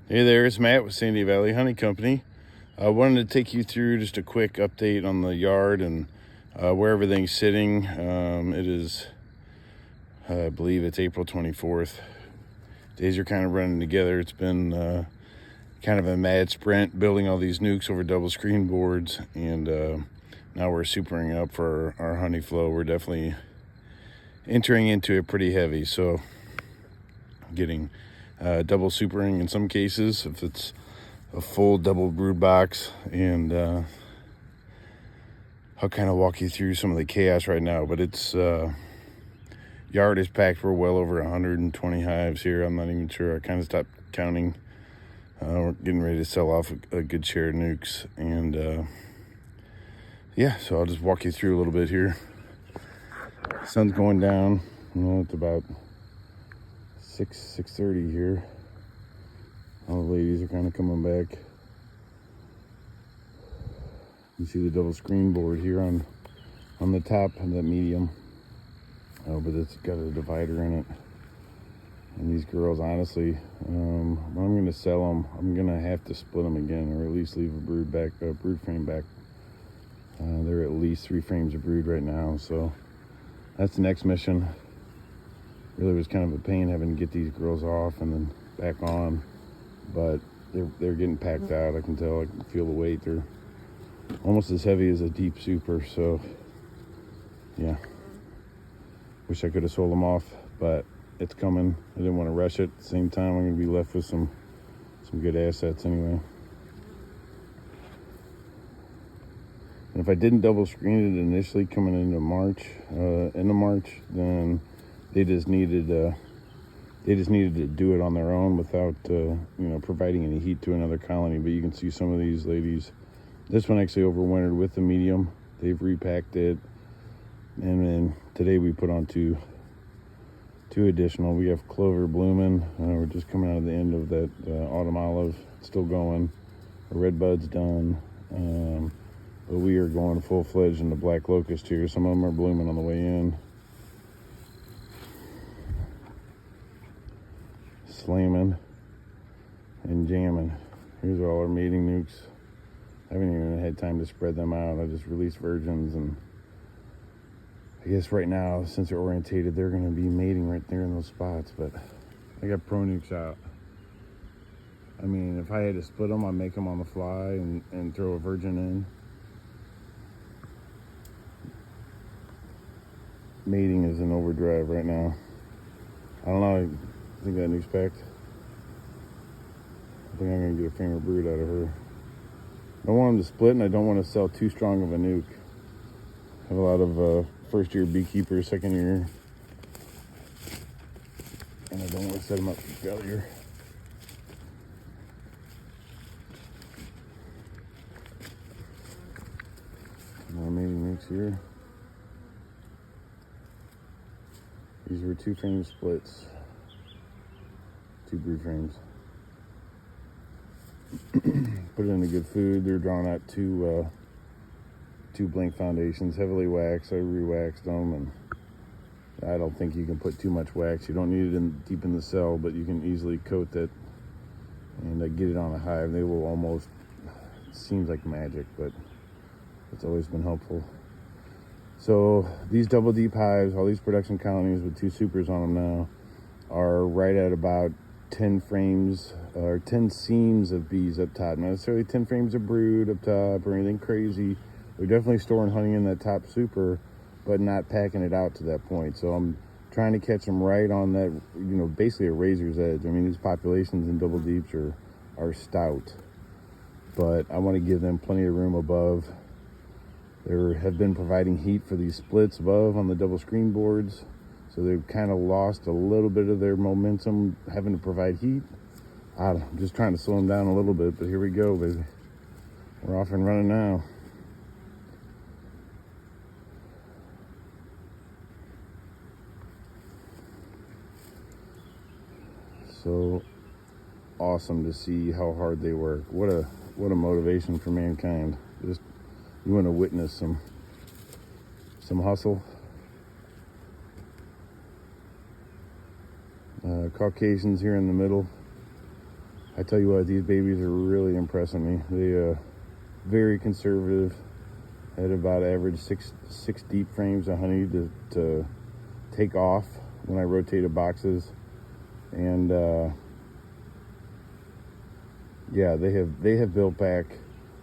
Hey there, it's Matt with Sandy Valley Honey Company. I wanted to take you through just a quick update on the yard and where everything's sitting. It is, I believe it's April 24th. Days are kind of running together. It's been kind of a mad sprint building all these nucs over double screen boards, and now we're supering up for our honey flow. We're definitely entering into it pretty heavy, so getting double supering in some cases if it's a full double brood box, and I'll kind of walk you through some of the chaos right now. But it's yard is packed. We're well over 120 hives here. I'm not even sure. I kind of stopped counting. We're getting ready to sell off a good share of nucs, and yeah, so I'll just walk you through a little bit here. Sun's going down. It's about 6:30 here. All the ladies are kind of coming back. You see the double screen board here on the top of that medium. But it's got a divider in it. And these girls, honestly, when I'm going to sell them, I'm going to have to split them again, or at least leave a brood frame back. They're at least 3 frames of brood right now, so that's the next mission. Really was kind of a pain having to get these girls off and then back on, but they're getting packed out. I can tell. I can feel the weight. They're almost as heavy as a deep super. So yeah, wish I could have sold them off, but it's coming. I didn't want to rush it. At the same time, I'm going to be left with some good assets anyway. And if I didn't double screen it initially coming into March, then they just needed to do it on their own without providing any heat to another colony. But you can see some of these ladies. This one actually overwintered with the medium. They've repacked it, and then today we put on two additional. We have clover blooming. We're just coming out of the end of that autumn olive. It's still going. The red bud's done, but we are going full-fledged into black locust here. Some of them are blooming on the way in. Slamming and jamming. Here's all our mating nucs. I haven't even had time to spread them out. I just released virgins, and I guess right now, since they're orientated, they're going to be mating right there in those spots. But I got pro nucs out. I mean, if I had to split them, I'd make them on the fly and throw a virgin in. Mating is in overdrive right now. I don't know. I think that nuc's packed. I think I'm going to get a frame of brood out of her. I don't want them to split, and I don't want to sell too strong of a nuc. I have a lot of first-year beekeepers, second-year, and I don't want to set them up for failure. More mating nucs here. These were 2 frame splits. 2 brood frames. Put it in a good food. They're drawing out two blank foundations, heavily waxed. I re-waxed them, and I don't think you can put too much wax. You don't need it deep in the cell, but you can easily coat that and get it on a hive. They will almost, it seems like magic, but it's always been helpful. So these double deep hives, all these production colonies with 2 supers on them now, are right at about 10 frames or 10 seams of bees up top. Not necessarily 10 frames of brood up top or anything crazy. We're definitely storing honey in that top super, but not packing it out to that point. So I'm trying to catch them right on that, basically a razor's edge. I mean, these populations in double deeps are stout, but I want to give them plenty of room above. They have been providing heat for these splits above on the double screen boards. So they've kind of lost a little bit of their momentum having to provide heat. I'm just trying to slow them down a little bit, but here we go, baby. We're off and running now. So awesome to see how hard they work. What a motivation for mankind. Just you want to witness some hustle. Caucasians here in the middle. I tell you what, these babies are really impressing me. They very conservative. Had about average six deep frames of honey to take off when I rotated boxes, and yeah, they have built back.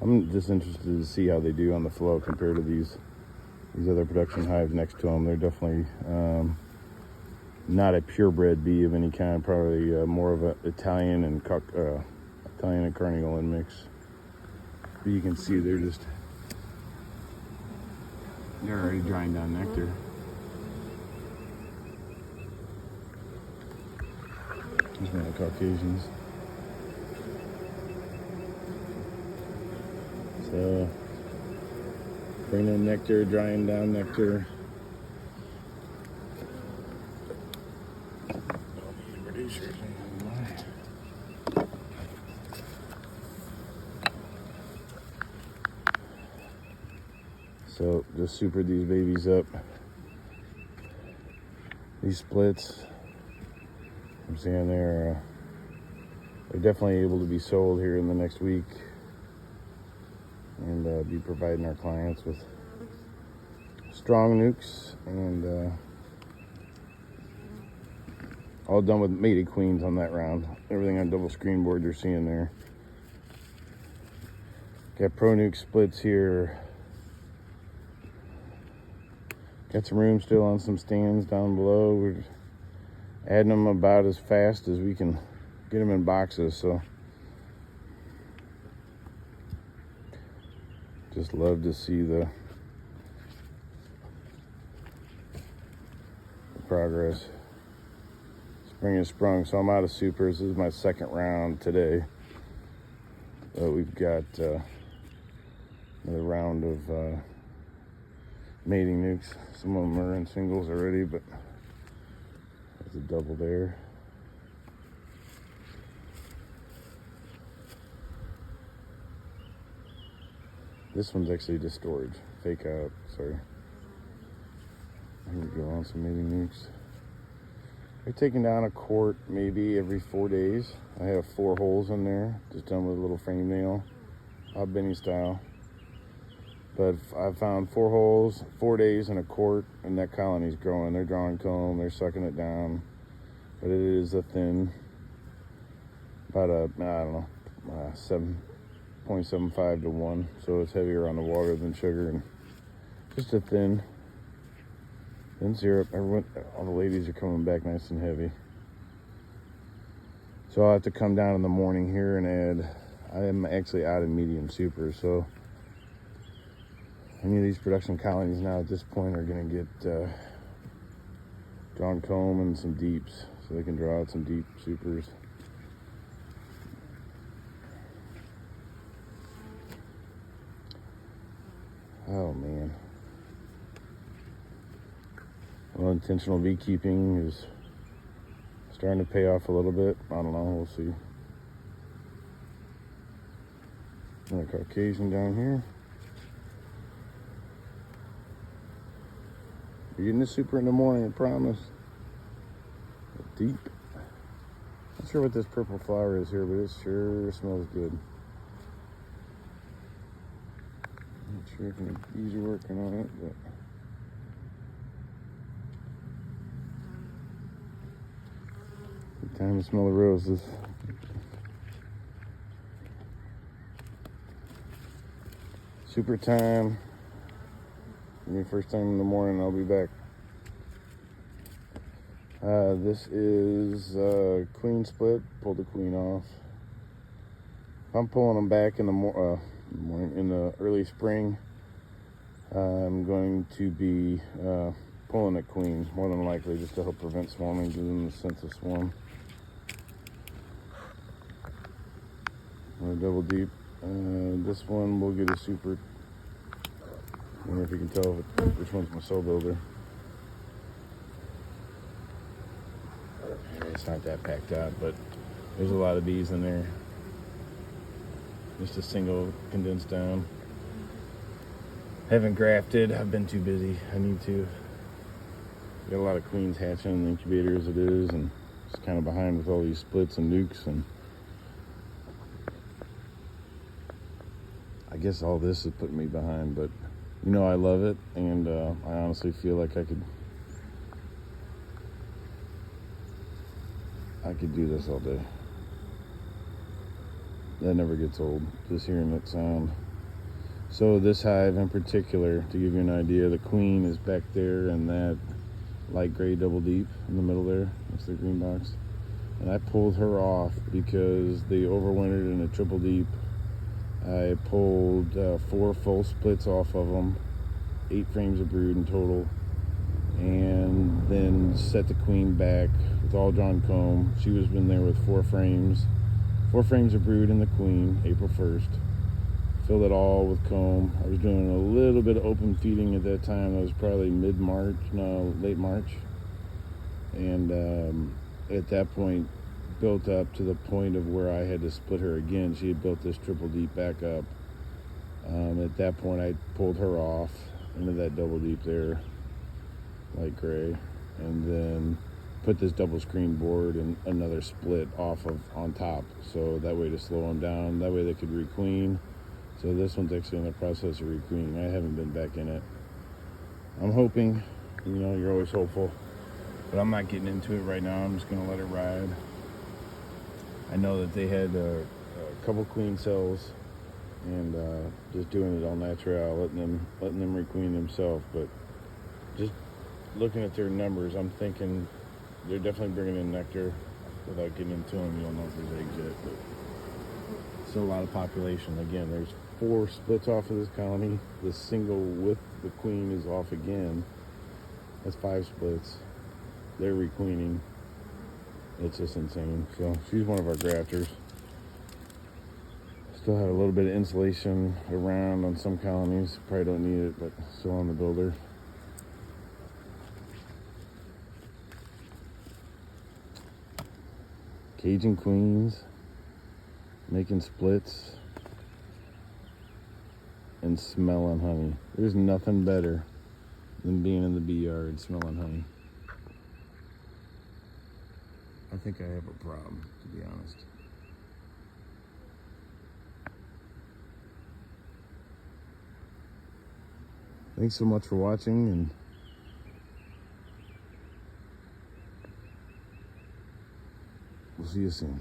I'm just interested to see how they do on the flow compared to these other production hives next to them. They're definitely not a purebred bee of any kind. Probably more of an Italian and Carniolan mix. But you can see they're already drying down nectar. These are the Caucasians. So, bringing in nectar, drying down nectar. So, just supered these babies up. These splits, I'm seeing they're definitely able to be sold here in the next week, and be providing our clients with strong nucs, and all done with mated queens on that round. Everything on double screen board you're seeing there. Got pro nuke splits here. Got some room still on some stands down below. We're adding them about as fast as we can get them in boxes, so just love to see the progress. Spring has sprung, so I'm out of supers. This is my second round today. We've got another round of mating nukes. Some of them are in singles already, but there's a double there. This one's actually just storage. Fake out, sorry. Here we go on some mating nukes. We're taking down a quart maybe every 4 days. I have 4 holes in there, just done with a little frame nail, Benny style. But I found 4 holes, 4 days in a quart, and that colony's growing. They're drawing comb, they're sucking it down. But it is a thin, about a, I don't know, 7.75 to 1. So it's heavier on the water than sugar, and just a thin syrup. All the ladies are coming back nice and heavy. So I'll have to come down in the morning here and add, I am actually out of medium super, so any of these production colonies now at this point are going to get drawn comb and some deeps, so they can draw out some deep supers. Oh man. Well, intentional beekeeping is starting to pay off a little bit. I don't know, we'll see. Another Caucasian down here. You're getting this super in the morning, I promise. Deep. Not sure what this purple flower is here, but it sure smells good. Not sure if any bees are working on it, but good time to smell the roses. Super time. Maybe first time in the morning, I'll be back. This is queen split. Pulled the queen off. If I'm pulling them back in the morning, in the early spring, I'm going to be pulling a queen, more than likely, just to help prevent swarming, give them the sense of swarm. Double deep. This one will get a super. I wonder if you can tell which one's my soul builder. It's not that packed out, but there's a lot of bees in there. Just a single condensed down. Haven't grafted. I've been too busy. I need to. Got a lot of queens hatching in the incubator as it is, and just kind of behind with all these splits and nukes, and I guess all this is putting me behind, but you know, I love it, and I honestly feel like I could do this all day. That never gets old, just hearing that sound. So this hive in particular, to give you an idea, the queen is back there in that light gray double deep in the middle there. That's the green box. And I pulled her off because they overwintered in a triple deep. I pulled 4 full splits off of them, 8 frames of brood in total, and then set the queen back with all drawn comb. She was been there with 4 frames of brood in the queen, April 1st. Filled it all with comb. I was doing a little bit of open feeding at that time. That was probably late March. And at that point, built up to the point of where I had to split her again. She had built this triple deep back up. At that point, I pulled her off into that double deep there, light gray, and then put this double screen board and another split off of on top, so that way to slow them down. That way they could requeen. So this one's actually in the process of requeening. I haven't been back in it. I'm hoping, you know, you're always hopeful, but I'm not getting into it right now. I'm just gonna let it ride. I know that they had a couple queen cells, and just doing it all natural, letting them requeen themselves. But just looking at their numbers, I'm thinking they're definitely bringing in nectar. Without getting into them, you don't know if there's eggs yet, but still a lot of population. Again, there's 4 splits off of this colony. The single with the queen is off again. That's 5 splits. They're requeening. It's just insane. So she's one of our grafters. Still have a little bit of insulation around on some colonies. Probably don't need it, but still on the builder. Cajun queens, making splits, and smelling honey. There's nothing better than being in the bee yard smelling honey. I think I have a problem, to be honest. Thanks so much for watching, and we'll see you soon.